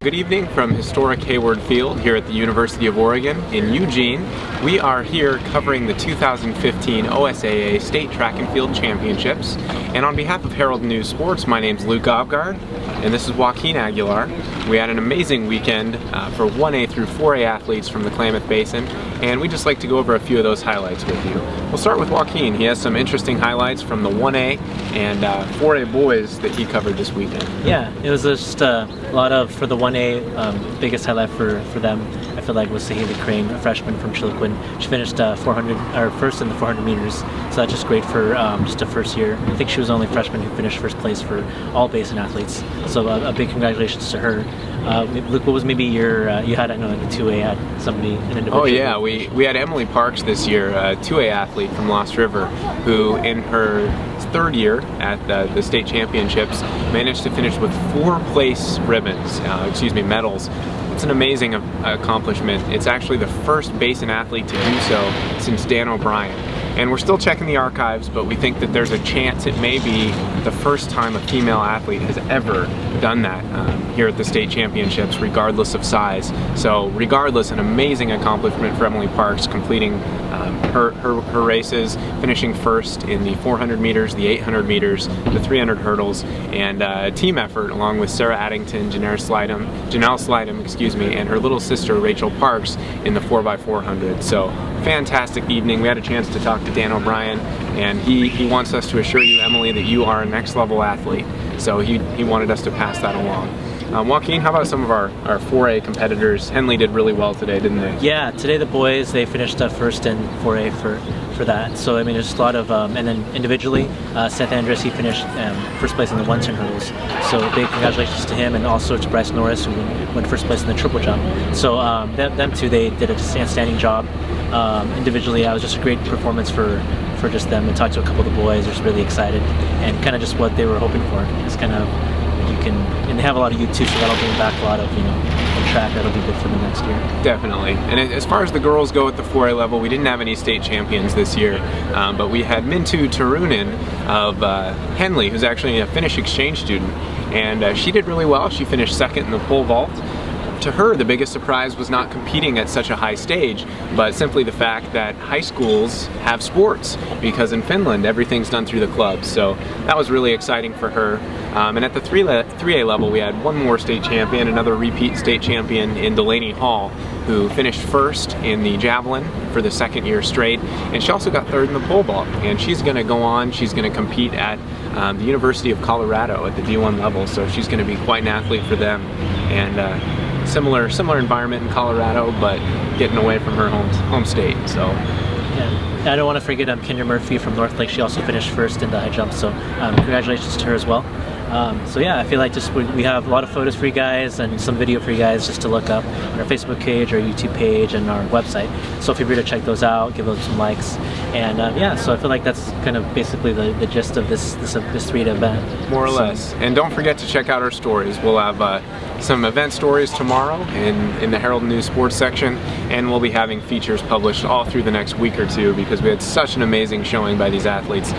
Good evening from historic Hayward Field here at the University of Oregon in Eugene. We are here covering the 2015 OSAA State Track and Field Championships. And on behalf of Herald News Sports, my name's Luke Obgard, and this is Joaquin Aguilar. We had an amazing weekend for 1A through 4A athletes from the Klamath Basin, and we'd just like to go over a few of those highlights with you. We'll start with Joaquin. He has some interesting highlights from the 1A and 4A boys that he covered this weekend. Yeah, it was just a lot of, for the 1A, biggest highlight for them, I feel like, was Haley Crane, a freshman from Chiloquin. She finished first in the 400 meters, so that's just great for just a first year. I think she was the only freshman who finished first place for all Basin athletes, so a big congratulations to her. Luke, what was maybe you had, I know, like a 2A had somebody, an individual. Oh yeah, we had Emily Parks this year, a 2A athlete from Lost River, who in her third year at the state championships managed to finish with 4 place medals. It's an amazing accomplishment. It's actually the first Basin athlete to do so since Dan O'Brien. And we're still checking the archives, but we think that there's a chance it may be the first time a female athlete has ever done that here at the state championships, regardless of size. So regardless, an amazing accomplishment for Emily Parks, completing her races, finishing first in the 400 meters, the 800 meters, the 300 hurdles, and a team effort along with Sarah Addington, Janelle Slydom, and her little sister Rachel Parks in the 4x400. So fantastic evening. We had a chance to talk to Dan O'Brien, and he wants us to assure you, Emily, that you are a next level athlete. So he wanted us to pass that along. Joaquin, how about some of our 4A competitors? Henley did really well today, didn't they? Yeah, today the boys, they finished first in 4A for that. So I mean, there's a lot of, and then individually, Seth Andrus, he finished first place in the 110 hurdles. So big congratulations to him, and also to Bryce Norris, who went first place in the triple jump. So them two, they did a outstanding job. Individually, it was just a great performance for just them. I talked to a couple of the boys, they're just really excited, and kind of just what they were hoping for. It's kind of, and they have a lot of youth too, so that'll bring back a lot of, track that'll be good for them next year. Definitely. And as far as the girls go at the 4A level, we didn't have any state champions this year, but we had Mintu Tarunen of Henley, who's actually a Finnish exchange student, and she did really well. She finished second in the pole vault. To her, the biggest surprise was not competing at such a high stage, but simply the fact that high schools have sports, because in Finland everything's done through the clubs. So that was really exciting for her. And at the 3A level, we had one more state champion, another repeat state champion in Delaney Hall, who finished first in the javelin for the second year straight, and she also got third in the pole vault. And she's going to go on, she's going to compete at the University of Colorado at the D1 level, so she's going to be quite an athlete for them. And similar environment in Colorado, but getting away from her home state. So yeah, I don't want to forget Kendra Murphy from North Lake. She also finished first in the high jump, so congratulations to her as well. So yeah, I feel like we have a lot of photos for you guys and some video for you guys just to look up on our Facebook page, our YouTube page, and our website. So feel free to check those out, give those some likes, and yeah. So I feel like that's kind of basically the gist of this 3-day event, more or less. And don't forget to check out our stories. We'll have some event stories tomorrow in the Herald News Sports section, and we'll be having features published all through the next week or two because we had such an amazing showing by these athletes.